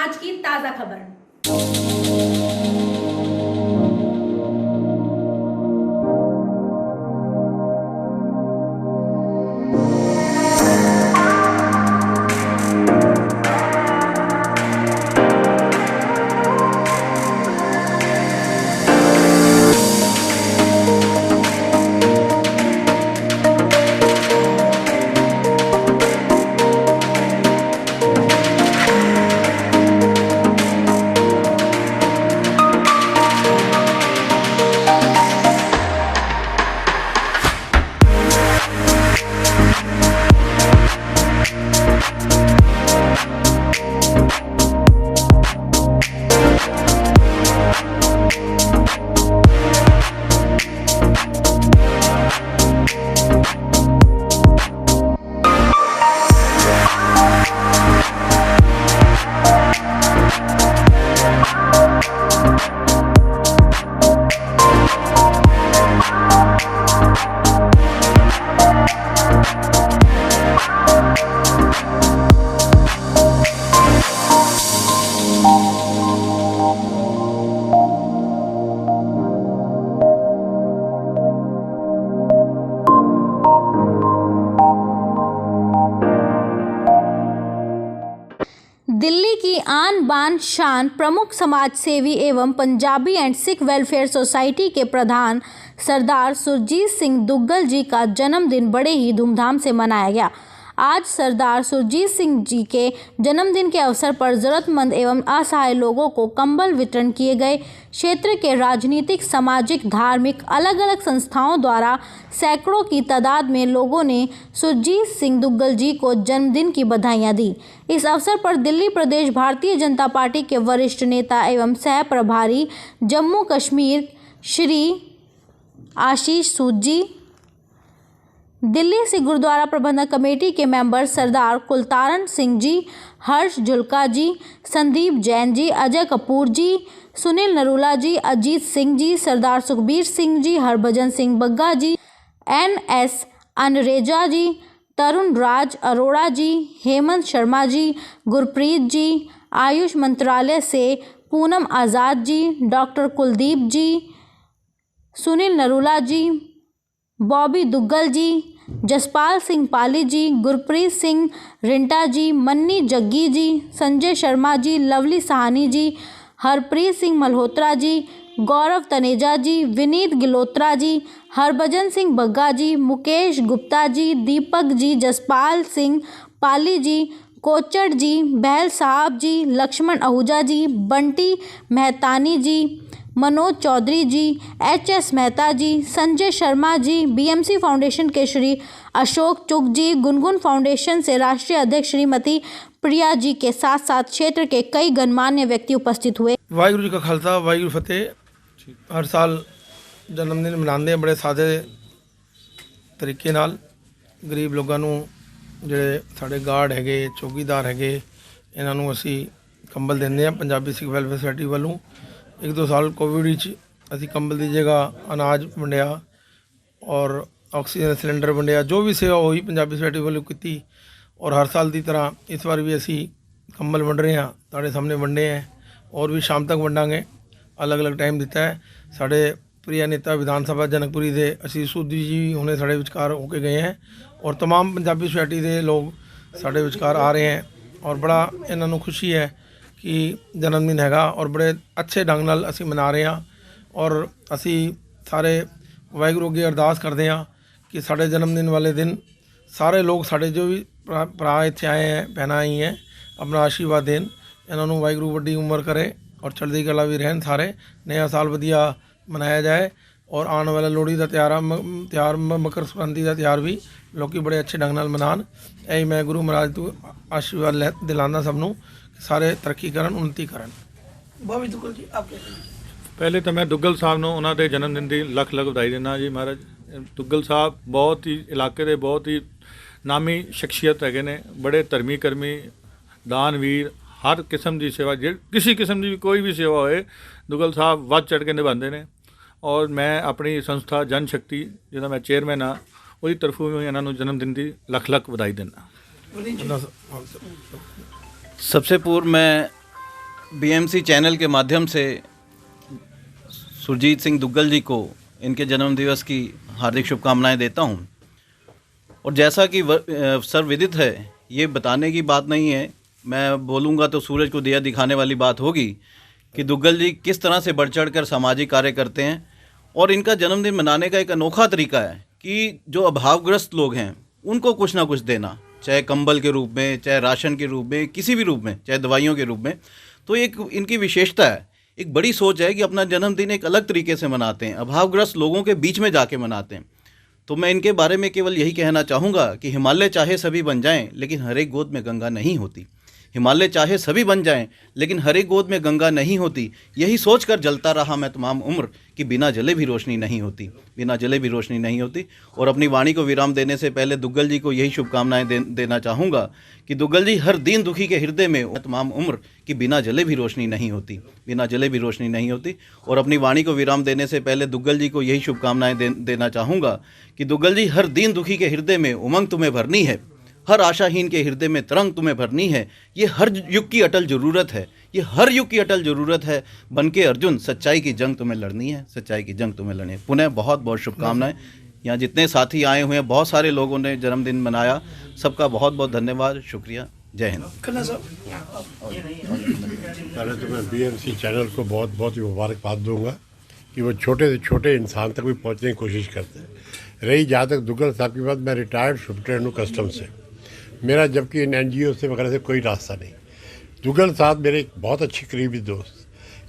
आज की ताजा खबर। दिल्ली की आन बान शान प्रमुख समाजसेवी एवं Punjabi and Sikh welfare society के प्रधान सरदार सुरजीत सिंह दुग्गल जी का जन्मदिन बड़े ही धूमधाम से मनाया गया। आज सरदार सुरजीत सिंह जी के जन्मदिन के अवसर पर ज़रूरतमंद एवं असहाय लोगों को कंबल वितरण किए गए। क्षेत्र के राजनीतिक, सामाजिक, धार्मिक अलग अलग संस्थाओं द्वारा सैकड़ों की तादाद में लोगों ने सुरजीत सिंह दुग्गल जी को जन्मदिन की बधाइयां दी। इस अवसर पर दिल्ली प्रदेश भारतीय जनता पार्टी के वरिष्ठ नेता एवं सह प्रभारी जम्मू कश्मीर श्री आशीष सूद जी, दिल्ली से गुरुद्वारा प्रबंधक कमेटी के मेंबर सरदार कुलतारन सिंह जी, हर्ष झुल्का जी, संदीप जैन जी, अजय कपूर जी, सुनील नरूला जी, अजीत सिंह जी, सरदार सुखबीर सिंह जी, हरभजन सिंह बग्गा जी, NS अनरेजा जी, तरुण राज अरोड़ा जी, हेमंत शर्मा जी, गुरप्रीत जी, आयुष मंत्रालय से पूनम आज़ाद जी, डॉक्टर कुलदीप जी, सुनील नरूला जी, बॉबी दुग्गल जी, जसपाल सिंह पाली जी, गुरप्रीत सिंह रिंटा जी, मन्नी जग्गी जी, संजय शर्मा जी, लवली सहानी जी, हरप्रीत सिंह मल्होत्रा जी, गौरव तनेजा जी, विनीत गिलोत्रा जी, हरभजन सिंह बग्गा जी, मुकेश गुप्ता जी, दीपक जी, जसपाल सिंह पाली जी, कोचर जी, बहल साहब जी, लक्ष्मण आहूजा जी, बंटी मेहतानी जी, मनोज चौधरी जी, HS मेहता जी, संजय शर्मा जी, BMC फाउंडेशन के श्री अशोक चुग जी, गुनगुन फाउंडेशन से राष्ट्रीय अध्यक्ष श्रीमती प्रिया जी के साथ साथ क्षेत्र के कई गणमान्य व्यक्ति उपस्थित हुए। वाहिगुरू जी का खालसा वाहिगुरू फतेह। हर साल जन्मदिन मनाते हैं बड़े सादे तरीके नाल। गरीब लोगों ਨੂੰ ਜਿਹੜੇ ਸਾਡੇ ਗਾਰਡ ਹੈਗੇ, ਚੌਕੀਦਾਰ ਹੈਗੇ, ਇਹਨਾਂ ਨੂੰ ਅਸੀਂ ਕੰਬਲ ਦਿੰਦੇ ਹਾਂ ਪੰਜਾਬੀ ਸਿੱਖ ਵੈਲਫੇਅਰ ਸੁਸਾਇਟੀ ਵੱਲੋਂ। 1-2 ਸਾਲ ਕੋਵਿਡ ਵਿੱਚ ਅਸੀਂ ਕੰਬਲ ਦੀ ਜਗ੍ਹਾ ਅਨਾਜ ਵੰਡਿਆ ਔਰ ਆਕਸੀਜਨ ਸਿਲੰਡਰ ਵੰਡਿਆ। ਜੋ ਵੀ ਸੇਵਾ ਹੋਈ ਪੰਜਾਬੀ ਸੁਸਾਇਟੀ ਵੱਲੋਂ ਕੀਤੀ ਔਰ ਹਰ ਸਾਲ ਦੀ ਤਰ੍ਹਾਂ ਇਸ ਵਾਰ ਵੀ ਅਸੀਂ ਕੰਬਲ ਵੰਡ ਰਹੇ ਹਾਂ। ਤੁਹਾਡੇ ਸਾਹਮਣੇ ਵੰਡੇ ਹੈ ਔਰ ਵੀ ਸ਼ਾਮ ਤੱਕ ਵੰਡਾਂਗੇ। अलग अलग टाइम दिता है। साढ़े प्रिय नेता विधान सभा जनकपुरी के आशीष सूद जी हुणे साढ़े विचकार होके गए हैं और तमाम पंजाबी सोसाइटी के लोग साढ़े विचकार आ रहे हैं और बड़ा इन्हों खुशी है कि जन्मदिन हैगा और बड़े अच्छे ढंग नाल असी मना रहे हैं। और असी सारे वाहिगुरू अगे अरदास करते हैं कि साढ़े जन्मदिन वाले दिन सारे लोग साढ़े जो भी भरा इत्थे आए हैं, भैन आई हैं, अपना आशीर्वाद देन। इन्हों वाहिगुरू वड्डी उम्र करे और चढ़ती कला भी रहन। सारे नया साल वधिया मनाया जाए और आने वाला लोहड़ी का त्यौहार मकर संक्रांति का त्यौहार भी लोग बड़े अच्छे ढंग नाल मनान। यही मैं गुरु महाराज तो आशीर्वाद दिलाना सबनों सारे तरक्की करन, उन्नति करन। बॉबी दुग्गल जी आप पहले तो मैं दुग्गल साहब ਨੂੰ ਉਹਨਾਂ ਦੇ ਜਨਮ ਦਿਨ ਦੀ ਲੱਖ ਲੱਖ ਵਧਾਈ ਦਿੰਦਾ ਜੀ। ਮਹਾਰਾਜ ਦੁੱਗਲ ਸਾਹਿਬ ਬਹੁਤ ਹੀ ਇਲਾਕੇ ਦੇ ਬਹੁਤ ਹੀ ਨਾਮੀ ਸ਼ਖਸੀਅਤ ਹੈਗੇ ਨੇ, ਬੜੇ ਧਰਮੀ ਕਰਮੀ, ਦਾਨਵੀਰ, हर किस्म की सेवा किसी किस्म की कोई भी सेवा होए दुग्गल साहब वध चढ़ के निभाते हैं। और मैं अपनी संस्था जन शक्ति जिसका मैं चेयरमैन हाँ वो तरफों भी इन्होंने जन्मदिन की लख लख बधाई देना। सबसे पूर्व मैं बीएमसी चैनल के माध्यम से सुरजीत सिंह दुग्गल जी को इनके जन्मदिवस की हार्दिक शुभकामनाएं देता हूं। और जैसा कि सर्वविदित है, ये बताने की बात नहीं है, मैं बोलूँगा तो सूरज को दिया दिखाने वाली बात होगी कि दुग्गल जी किस तरह से बढ़ चढ़ कर सामाजिक कार्य करते हैं। और इनका जन्मदिन मनाने का एक अनोखा तरीका है कि जो अभावग्रस्त लोग हैं उनको कुछ ना कुछ देना, चाहे कंबल के रूप में, चाहे राशन के रूप में, किसी भी रूप में, चाहे दवाइयों के रूप में। तो एक इनकी विशेषता है, एक बड़ी सोच है कि अपना जन्मदिन एक अलग तरीके से मनाते हैं, अभावग्रस्त लोगों के बीच में जाके मनाते हैं। तो मैं इनके बारे में केवल यही कहना चाहूँगा कि हिमालय चाहे सभी बन जाएं, लेकिन हर एक गोद में गंगा नहीं होती। हिमालय चाहे सभी बन जाएं, लेकिन हर एक गोद में गंगा नहीं होती। यही सोचकर जलता रहा मैं तमाम उम्र कि बिना जले भी रोशनी नहीं होती, बिना जले भी रोशनी नहीं होती। और अपनी वाणी को विराम देने से पहले दुग्गल जी को यही शुभकामनाएं देना चाहूँगा कि दुग्गल जी हर दीन दुखी के हृदय में तमाम उम्र कि बिना जले भी रोशनी नहीं होती, बिना जले भी रोशनी नहीं होती। और अपनी वाणी को विराम देने से पहले दुग्गल जी को यही शुभकामनाएं देना चाहूँगा कि दुग्गल जी हर दीन दुखी के हृदय में उमंग तुम्हें भरनी है, हर आशाहीन के हृदय में तरंग तुम्हें भरनी है। ये हर युग की अटल ज़रूरत है, ये हर युग की अटल ज़रूरत है। बनके अर्जुन सच्चाई की जंग तुम्हें लड़नी है, सच्चाई की जंग तुम्हें लड़नी है। पुनः बहुत बहुत शुभकामनाएं। यहाँ जितने साथी आए हुए हैं, बहुत सारे लोगों ने जन्मदिन मनाया, सबका बहुत बहुत धन्यवाद, शुक्रिया, जय हिंद। पहले तो मैं बीएमसी चैनल को बहुत बहुत ही मुबारकबाद दूंगा कि वो छोटे से छोटे इंसान तक भी पहुंचने की कोशिश करते हैं। रही जहाँ तक दुग्गल साहब की बात, मैं रिटायर्ड सुपरिटेंडेंट हूँ कस्टम से। मेरा जबकि इन एनजीओ से वगैरह से कोई रास्ता नहीं। दुग्गल साहब मेरे एक बहुत अच्छे करीबी दोस्त।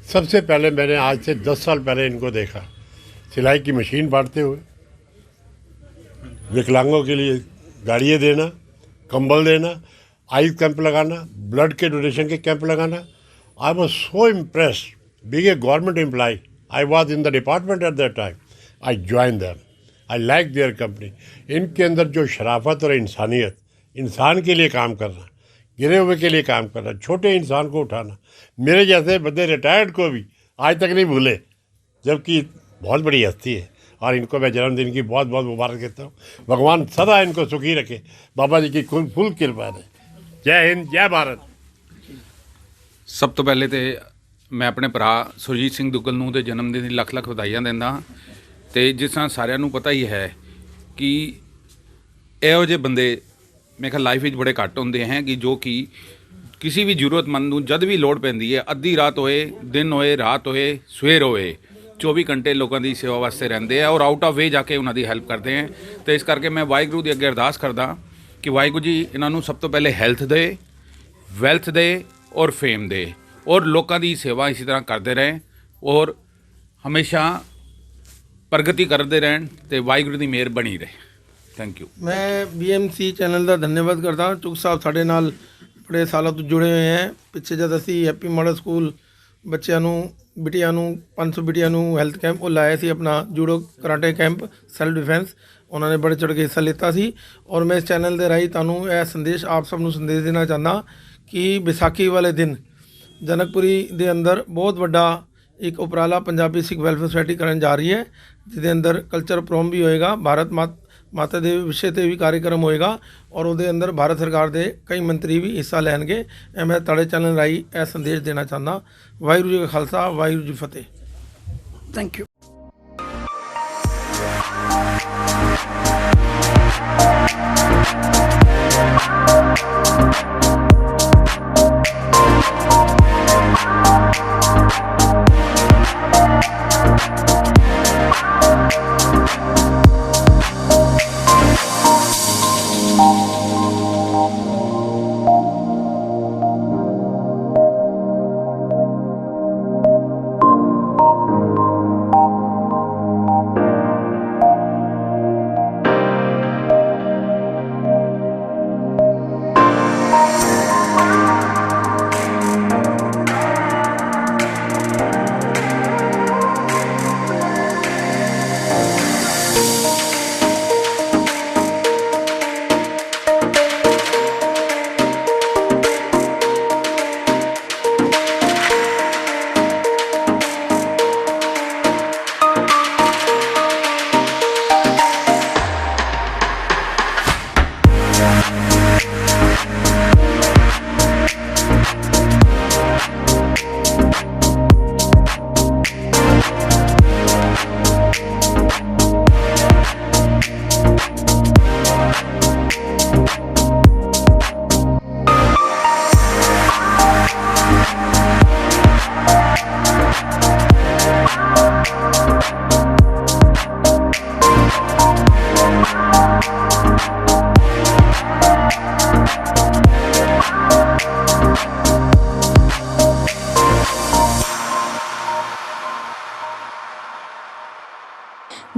सबसे पहले मैंने आज से 10 साल पहले इनको देखा सिलाई की मशीन बांटते हुए, विकलांगों के लिए गाड़ियाँ देना, कंबल देना, आइस कैंप लगाना, ब्लड के डोनेशन के कैंप लगाना। I was so impressed being a government employ. I was in the department at that time. I join them, I like their company. इनके अंदर जो शराफत और इंसानियत, इंसान के लिए काम करना, गिरे हुए के लिए काम करना, छोटे इंसान को उठाना, मेरे जैसे बंदे रिटायर्ड को भी आज तक नहीं भूले, जबकि बहुत बड़ी हस्ती है। और इनको मैं जन्मदिन की बहुत बहुत मुबारक देता हूँ। भगवान सदा इनको सुखी रखे, बाबा जी की फुल कृपा रहे। जय हिंद, जय भारत। ਸਭ ਤੋਂ ਪਹਿਲੇ ਤੇ ਮੈਂ ਆਪਣੇ ਭਰਾ ਸੁਰਜੀਤ ਸਿੰਘ ਦੁੱਗਲ ਨੂੰ ਦੇ ਜਨਮ ਦਿਨ ਦੀ ਲੱਖ ਲੱਖ ਵਧਾਈਆਂ ਦਿੰਦਾ ਹਾਂ। ਤੇ ਜਿਸ ਤਰ੍ਹਾਂ ਸਾਰਿਆਂ ਨੂੰ ਪਤਾ ਹੀ ਹੈ ਕਿ ਇਹੋ ਜਿਹੇ ਬੰਦੇ ਮੇਰੇ ਖਿਆਲ ਲਾਈਫ ਵਿੱਚ ਬੜੇ ਘੱਟ ਹੁੰਦੇ ਹੈ ਕਿ ਜੋ ਕਿ ਕਿਸੇ ਵੀ ਜ਼ਰੂਰਤਮੰਦ ਨੂੰ ਜਦ ਵੀ ਲੋੜ ਪੈਂਦੀ ਹੈ, ਅੱਧੀ ਰਾਤ ਹੋਏ, ਦਿਨ ਹੋਏ, ਰਾਤ ਹੋਏ, ਸਵੇਰ ਹੋਏ, 24 ਘੰਟੇ ਲੋਕਾਂ ਦੀ ਸੇਵਾ ਵਾਸਤੇ ਰਹਿੰਦੇ ਆ ਔਰ ਆਊਟ ਆਫ ਵੇ ਜਾ ਕੇ ਉਹਨਾਂ ਦੀ ਹੈਲਪ ਕਰਦੇ ਹੈ। ਤੇ ਇਸ ਕਰਕੇ ਮੈਂ ਵਾਹਿਗੁਰੂ ਦੇ ਅੱਗੇ ਅਰਦਾਸ ਕਰਦਾ ਕਿ ਵਾਹਿਗੁਰੂ ਜੀ ਇਹਨਾਂ ਨੂੰ ਸਭ ਤੋਂ ਪਹਿਲੇ ਹੈਲਥ ਦੇ, ਵੈਲਥ ਦੇ और फेम दे और लोगों की सेवा इसी तरह करते रहें और हमेशा प्रगति करते रहें तो वाहिगुरू की मेहर बनी रहे। Thank you. मैं BMC चैनल का धन्यवाद करता हाँ। चुग साहब साढ़े नाल बड़े सालों तो जुड़े हुए हैं। पिछे जब असी हैप्पी मॉडल स्कूल बच्चों बिटिया 500 बिटिया हैल्थ कैंप वो लाया सी, अपना judo karate camp self defence, उन्होंने बड़े चढ़ के हिस्सा लिता सी। और मैं इस चैनल के राही तुहानूं यह संदेश आप सबनूं संदेश देना चाहता कि विसाखी वाले दिन जनकपुरी के अंदर बहुत बड़ा एक उपराला पंजाबी सिख वैलफेयर सोसाइटी करने जा रही है, जिसके अंदर कल्चर प्रोम भी होएगा, भारत माता के विषय पर भी कार्यक्रम होएगा और उसके अंदर भारत सरकार के कई मंत्री भी हिस्सा लैणगे। मैं तुहाडे चैनल राही यह संदेश देना चाहता। वाहिगुरू जी का खालसा, वाहिगुरू जी फतेह। Thank you.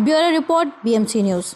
Bureau report BMC news.